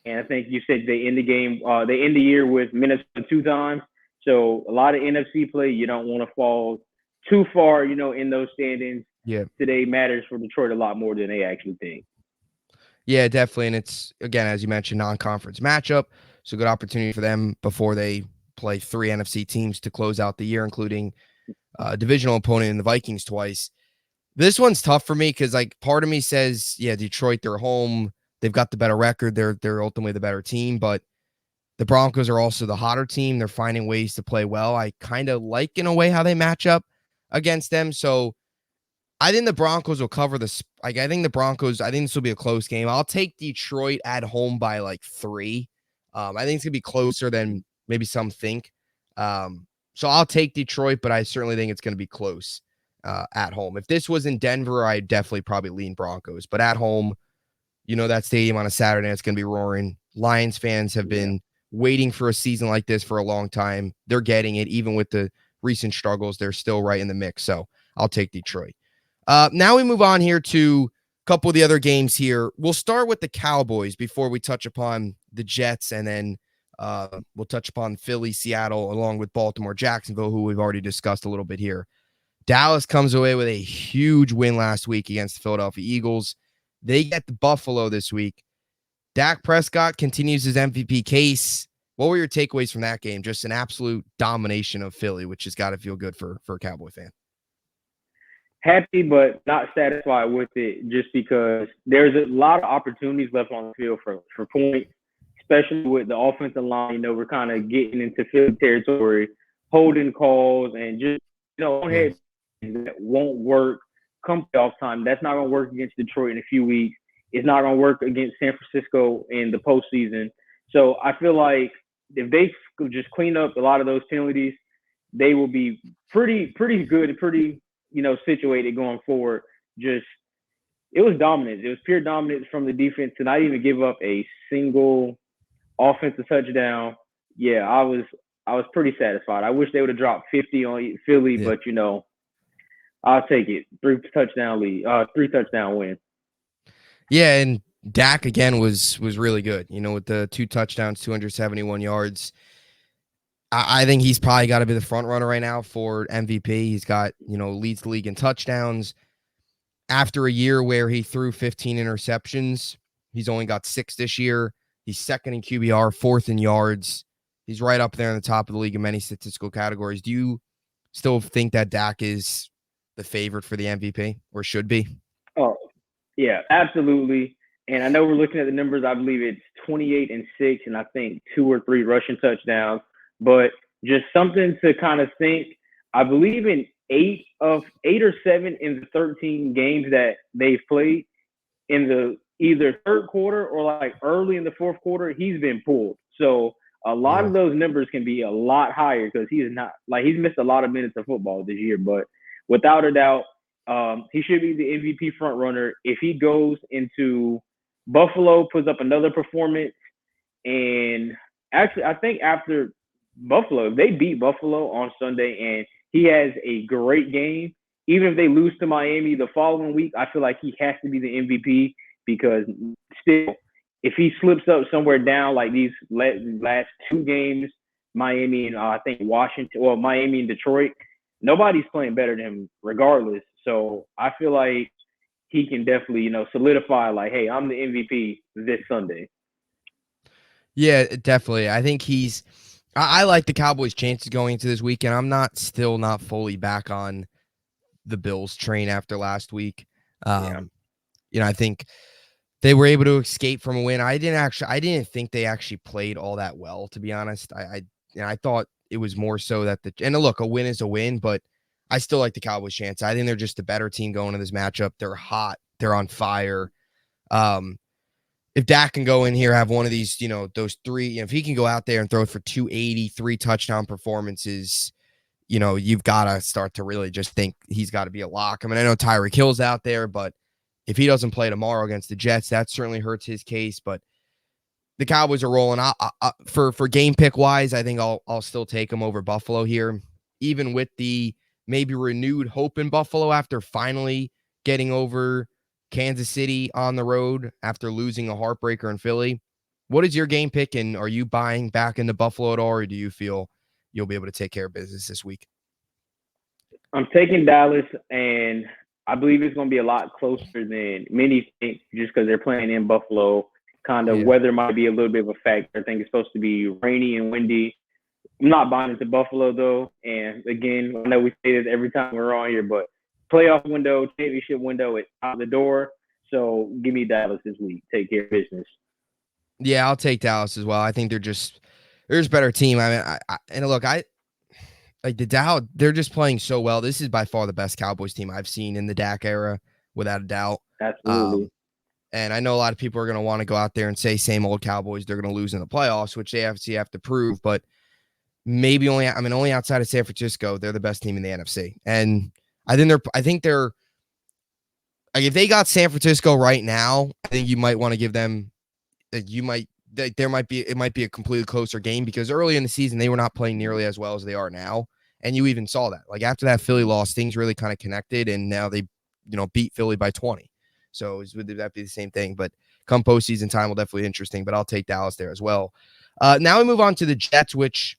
and I think you said they end the year with Minnesota 2 times. So a lot of NFC play. You don't want to fall too far, in those standings. Yeah. Today matters for Detroit a lot more than they actually think. Yeah, definitely. And it's, again, as you mentioned, non-conference matchup. So good opportunity for them before they play 3 NFC teams to close out the year, including a divisional opponent in the Vikings twice. This one's tough for me because, like, part of me says, yeah, Detroit, they're home. They've got the better record. They're ultimately the better team, but the Broncos are also the hotter team. They're finding ways to play well. I kind of like, in a way, how they match up against them. So I think the Broncos will cover this. Like, I think this will be a close game. I'll take Detroit at home by like 3. I think it's gonna be closer than maybe some think. So I'll take Detroit, but I certainly think it's gonna be close at home. If this was in Denver, I'd definitely probably lean Broncos. But at home, that stadium on a Saturday, it's gonna be roaring. Lions fans have been waiting for a season like this for a long time. They're getting it, even with the recent struggles. They're still right in the mix. So I'll take Detroit. Now we move on here to a couple of the other games here. We'll start with the Cowboys before we touch upon the Jets, and then we'll touch upon Philly, Seattle, along with Baltimore, Jacksonville, who we've already discussed a little bit here. Dallas comes away with a huge win last week against the Philadelphia Eagles. They get the Buffalo this week. Dak Prescott continues his MVP case. What were your takeaways from that game? Just an absolute domination of Philly, which has got to feel good for a Cowboy fan. Happy, but not satisfied with it, just because there's a lot of opportunities left on the field for points, especially with the offensive line. We're kind of getting into field territory, holding calls, and just, head that won't work come playoff time. That's not going to work against Detroit in a few weeks. It's not going to work against San Francisco in the postseason. So I feel like if they just clean up a lot of those penalties, they will be pretty good, pretty situated going forward. Just, it was dominance. It was pure dominance from the defense to not even give up a single offensive touchdown. Yeah, I was pretty satisfied. I wish they would have dropped 50 on Philly, but I'll take it. 3-touchdown win. Yeah, and Dak again was really good. With the 2 touchdowns, 271 yards. I think he's probably got to be the front runner right now for MVP. He's got, leads the league in touchdowns. After a year where he threw 15 interceptions, he's only got 6 this year. He's second in QBR, 4th in yards. He's right up there in the top of the league in many statistical categories. Do you still think that Dak is the favorite for the MVP, or should be? Oh, yeah, absolutely. And I know we're looking at the numbers. I believe it's 28-6, and I think 2 or 3 rushing touchdowns. But just something to kind of think. I believe in 8 or 7 in the 13 games that they've played, in the either third quarter or like early in the fourth quarter, he's been pulled. So a lot of those numbers can be a lot higher because he's missed a lot of minutes of football this year. But without a doubt, he should be the MVP front runner. If he goes into Buffalo, puts up another performance, and actually, I think after Buffalo, if they beat Buffalo on Sunday and he has a great game, even if they lose to Miami the following week, I feel like he has to be the MVP, because still, if he slips up somewhere down like these last 2 games, Miami and I think Miami and Detroit, nobody's playing better than him regardless. So I feel like he can definitely, solidify like, hey, I'm the MVP this Sunday. Yeah, definitely. I think I like the Cowboys' chances going into this weekend. I'm still not fully back on the Bills train after last week. I think they were able to escape from a win. I didn't think they actually played all that well, to be honest. I thought it was more so that look, a win is a win, but I still like the Cowboys' chance. I think they're just a better team going to this matchup. They're hot. They're on fire. If Dak can go in here, have one of these, those 3, if he can go out there and throw it for 283 touchdown performances, you've got to start to really just think he's got to be a lock. I mean, I know Tyreek Hill's out there, but if he doesn't play tomorrow against the Jets, that certainly hurts his case. But the Cowboys are rolling. For game pick wise, I think I'll still take them over Buffalo here, even with the maybe renewed hope in Buffalo after finally getting over Kansas City on the road after losing a heartbreaker in Philly. what is your game pick, and are you buying back into Buffalo at all, or do you feel you'll be able to take care of business this week? I'm taking Dallas, and I believe it's going to be a lot closer than many think, just because they're playing in Buffalo. Kind of Yeah. weather might be a little bit of a factor. I think it's supposed to be rainy and windy. I'm not buying into Buffalo though. And again, I know we say this every time we're on here, but playoff window, championship window is out the door. So give me Dallas this week. Take care of business. Yeah, I'll take Dallas as well. I think they're a better team. I mean, and look, I like the Dow. They're just playing so well. This is by far the best Cowboys team I've seen in the Dak era, without a doubt. Absolutely. And I know a lot of people are going to want to go out there and say same old Cowboys. They're going to lose in the playoffs, which they obviously have to prove. But maybe only outside of San Francisco, they're the best team in the NFC. And I think they're like, if they got San Francisco right now, I think you might want to give them. It might be a completely closer game, because early in the season they were not playing nearly as well as they are now, and you even saw that. Like, after that Philly loss, things really kind of connected, and now they beat Philly by 20. So would that be the same thing? But come postseason time will definitely be interesting. But I'll take Dallas there as well. Now we move on to the Jets, which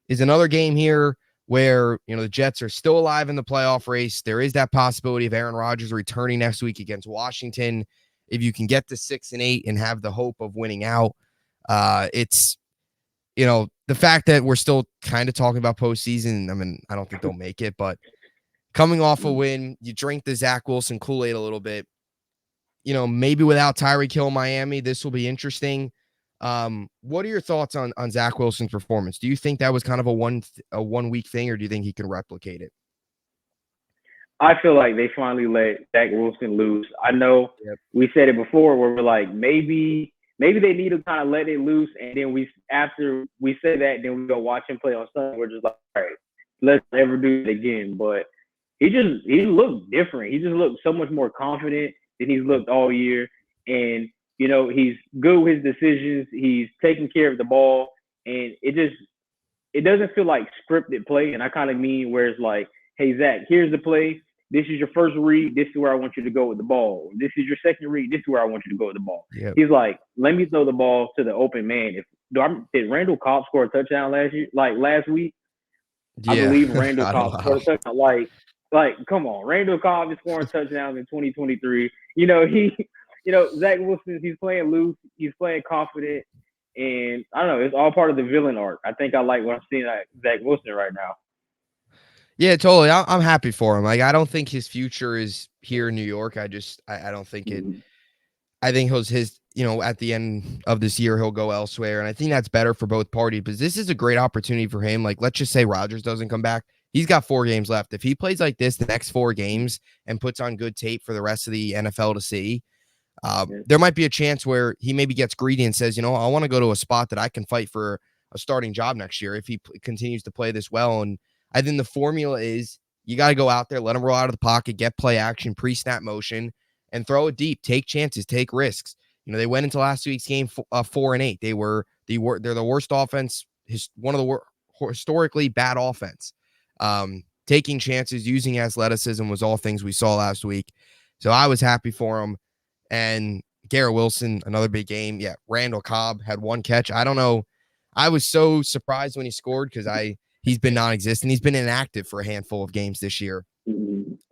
is another game here where the Jets are still alive in the playoff race. There is that possibility of Aaron Rodgers returning next week against Washington. If you can get to 6-8 and have the hope of winning out, it's the fact that we're still kind of talking about postseason. I mean, I don't think they'll make it, but coming off a win, you drink the Zach Wilson Kool-Aid a little bit. Maybe without Tyreek Hill in Miami, this will be interesting. What are your thoughts on Zach Wilson's performance? Do you think that was kind of a 1 week thing, or do you think he can replicate it? I feel like they finally let Zach Wilson loose. I know we said it before where we're like, maybe they need to kind of let it loose, and then after we say that, then we go watch him play on Sunday. We're just like, all right, let's never do it again. But he looked different. He just looked so much more confident than he's looked all year. And, he's good with his decisions. He's taking care of the ball. And it doesn't feel like scripted play. And I kind of mean where it's like, hey, Zach, here's the play. This is your first read. This is where I want you to go with the ball. This is your second read. This is where I want you to go with the ball. Yep. He's like, let me throw the ball to the open man. Did Randall Cobb score a touchdown last week? Yeah. I believe Randall Cobb scored a touchdown. Like, come on. Randall Cobb is scoring touchdowns in 2023. Zach Wilson, he's playing loose. He's playing confident. And I don't know. It's all part of the villain arc. I think I like what I'm seeing at Zach Wilson right now. Yeah, totally. I'm happy for him. Like, I don't think his future is here in New York. I don't think it. I think his at the end of this year, he'll go elsewhere. And I think that's better for both parties, because this is a great opportunity for him. Like, let's just say Rodgers doesn't come back. He's got 4 games left. If he plays like this the next 4 games and puts on good tape for the rest of the NFL to see, there might be a chance where he maybe gets greedy and says, I want to go to a spot that I can fight for a starting job next year if he continues to play this well. And I think the formula is you got to go out there, let him roll out of the pocket, get play action, pre-snap motion, and throw it deep. Take chances, take risks. They went into last week's game 4-8. They're the worst offense, one of the historically bad offense. Taking chances, using athleticism was all things we saw last week. So I was happy for him. And Garrett Wilson, another big game. Yeah, Randall Cobb had 1 catch. I don't know. I was so surprised when he scored, because he's been non-existent. He's been inactive for a handful of games this year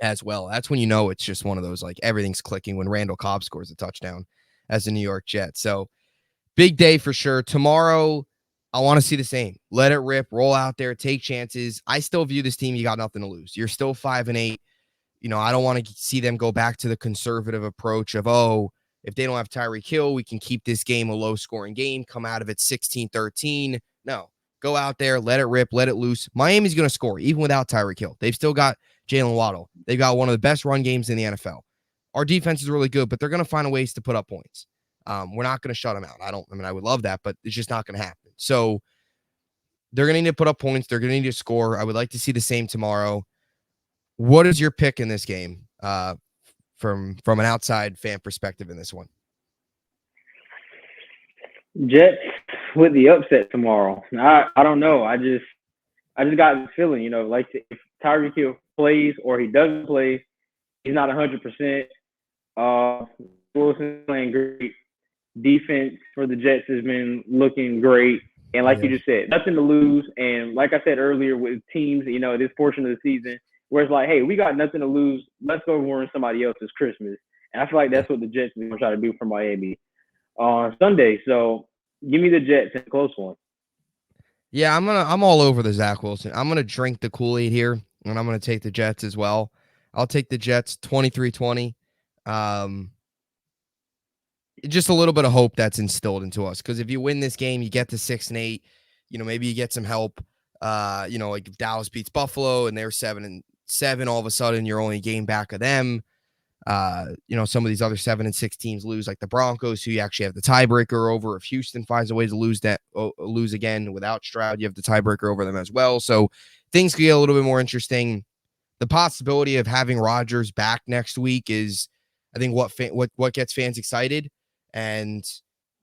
as well. That's when it's just one of those, like, everything's clicking when Randall Cobb scores a touchdown as a New York Jet. So big day for sure. Tomorrow, I want to see the same. Let it rip, roll out there, take chances. I still view this team, you got nothing to lose. You're still 5-8. I don't want to see them go back to the conservative approach of, if they don't have Tyreek Hill, we can keep this game a low-scoring game, come out of it 16-13. No, go out there, let it rip, let it loose. Miami's going to score, even without Tyreek Hill. They've still got Jalen Waddle. They've got one of the best run games in the NFL. Our defense is really good, but they're going to find ways to put up points. We're not going to shut them out. I would love that, but it's just not going to happen. So they're going to need to put up points. They're going to need to score. I would like to see the same tomorrow. What is your pick in this game from an outside fan perspective in this one? Jets with the upset tomorrow. I don't know. I just got this feeling, like if Tyreek Hill plays or he doesn't play, he's not 100%. Wilson's playing great. Defense for the Jets has been looking great. And like you Yeah. just said, nothing to lose. And like I said earlier, with teams, this portion of the season where it's like, hey, we got nothing to lose. Let's go ruin somebody else's Christmas. And I feel like Yeah. that's what the Jets are going to try to do for Miami on Sunday. So give me the Jets in a close one. Yeah, I'm all over the Zach Wilson. I'm gonna drink the Kool-Aid here, and I'm gonna take the Jets as well. I'll take the Jets 23-20. Um, just a little bit of hope that's instilled into us. Because if you win this game, you get to 6-8. Maybe you get some help. Like if Dallas beats Buffalo and they're 7-7, all of a sudden you're only a game back of them. Some of these other 7-6 teams lose, like the Broncos, who you actually have the tiebreaker over. If Houston finds a way to lose again without Stroud, you have the tiebreaker over them as well. So things could get a little bit more interesting. The possibility of having Rodgers back next week is, I think, what gets fans excited. And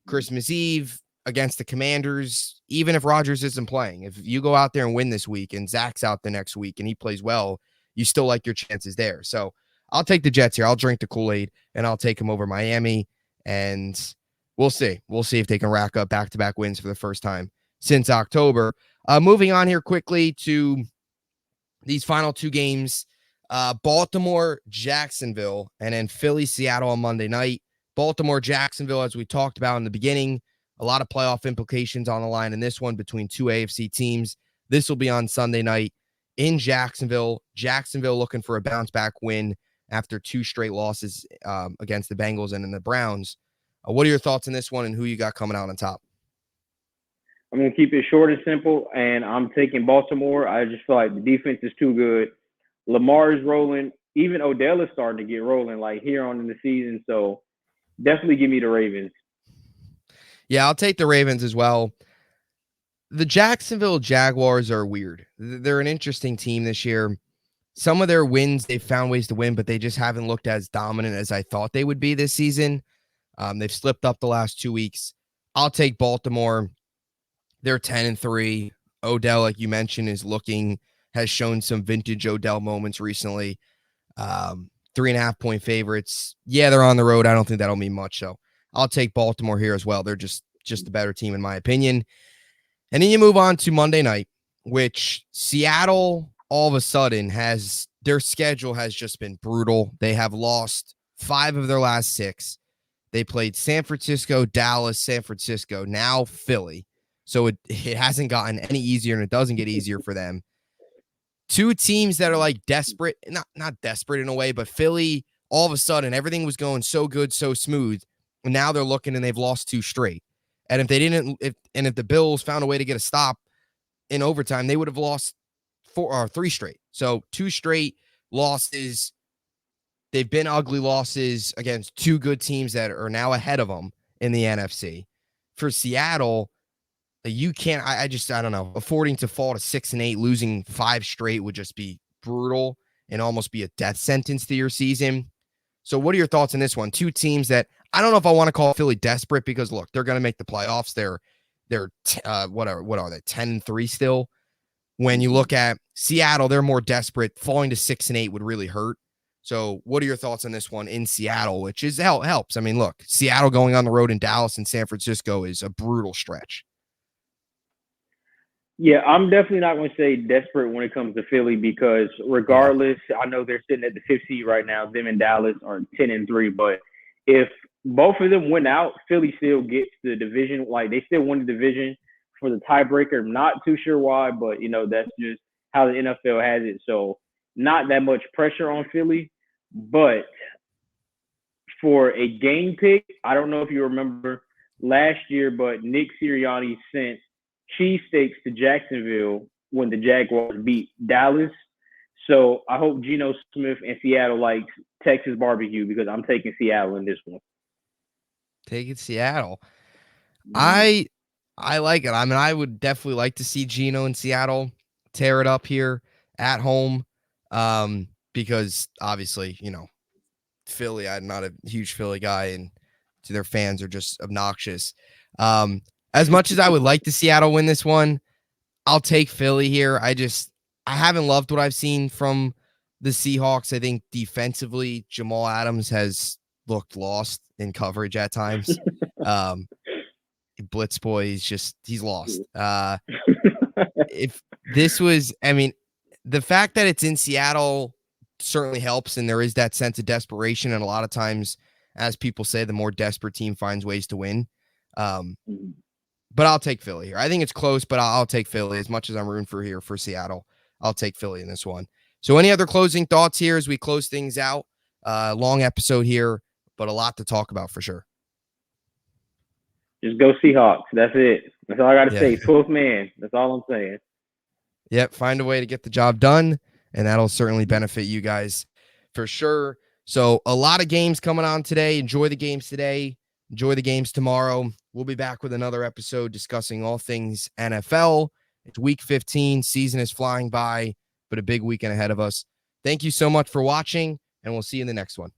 Christmas Eve against the Commanders, even if Rodgers isn't playing, if you go out there and win this week and Zach's out the next week and he plays well, you still like your chances there. So I'll take the Jets here. I'll drink the Kool-Aid and I'll take them over Miami. And we'll see. We'll see if they can rack up back-to-back wins for the first time since October. Moving on here quickly to these final two games, Baltimore, Jacksonville, and then Philly, Seattle on Monday night. Baltimore, Jacksonville, as we talked about in the beginning, a lot of playoff implications on the line in this one between two AFC teams. This will be on Sunday night in Jacksonville. Jacksonville looking for a bounce-back win after two straight losses against the Bengals and then the Browns. What are your thoughts on this one and who you got coming out on top? I'm going to keep it short and simple, and I'm taking Baltimore. I just feel like the defense is too good. Lamar is rolling. Even Odell is starting to get rolling, like here on in the season. So definitely give me the Ravens. Yeah, I'll take the Ravens as well. The Jacksonville Jaguars are weird. They're an interesting team this year. Some of their wins, they've found ways to win, but they just haven't looked as dominant as I thought they would be this season. They've slipped up the last 2 weeks. I'll take Baltimore. They're 10-3. Odell, like you mentioned, has shown some vintage Odell moments recently. 3.5-point favorites. Yeah, they're on the road. I don't think that'll mean much. So I'll take Baltimore here as well. They're just the better team, in my opinion. And then you move on to Monday night, which Seattle all of a sudden their schedule has just been brutal. They have lost 5 of their last 6. They played San Francisco, Dallas, San Francisco, now Philly. So it hasn't gotten any easier, and it doesn't get easier for them. Two teams that are like desperate, not desperate in a way, but Philly, all of a sudden, everything was going so good, so smooth. And now they're looking and they've lost 2 straight. And if the Bills found a way to get a stop in overtime, they would have lost 4 or 3 straight. So 2 straight losses. They've been ugly losses against 2 good teams that are now ahead of them in the NFC. For Seattle, you can't, I don't know, affording to fall to 6-8, losing 5 straight would just be brutal and almost be a death sentence to your season. So what are your thoughts on this one? 2 teams that I don't know if I want to call Philly desperate, because look, they're going to make the playoffs. They're what are they, 10-3 still? When you look at Seattle, they're more desperate. Falling to 6-8 would really hurt. So what are your thoughts on this one in Seattle, which is helps? I mean, look, Seattle going on the road in Dallas and San Francisco is a brutal stretch. Yeah, I'm definitely not going to say desperate when it comes to Philly, because regardless, I know they're sitting at the 5th seed right now. Them and Dallas are 10-3, but if both of them win out, Philly still gets the division. Like, they still win the division for the tiebreaker. I'm not too sure why, but that's just how the NFL has it. So not that much pressure on Philly. But for a game pick, I don't know if you remember last year, but Nick Sirianni sent cheesesteaks to Jacksonville when the Jaguars beat Dallas. So I hope Geno Smith and Seattle likes Texas barbecue, because I'm taking Seattle in this one. Taking Seattle. I like it. I mean, I would definitely like to see Geno in Seattle tear it up here at home, because obviously, Philly, I'm not a huge Philly guy, and their fans are just obnoxious. As much as I would like to Seattle win this one, I'll take Philly here. I haven't loved what I've seen from the Seahawks. I think defensively, Jamal Adams has looked lost in coverage at times. Um, Blitz boy, he's lost. If this was, I mean, the fact that it's in Seattle certainly helps, and there is that sense of desperation. And a lot of times, as people say, the more desperate team finds ways to win. But I'll take Philly here. I think it's close, but I'll take Philly as much as I'm rooting for Seattle. I'll take Philly in this one. So any other closing thoughts here as we close things out? Long episode here, but a lot to talk about for sure. Just go Seahawks. That's it. That's all I got to say. 12th man. That's all I'm saying. Yep. Find a way to get the job done, and that'll certainly benefit you guys for sure. So a lot of games coming on today. Enjoy the games today. Enjoy the games tomorrow. We'll be back with another episode discussing all things NFL. It's week 15. Season is flying by, but a big weekend ahead of us. Thank you so much for watching, and we'll see you in the next one.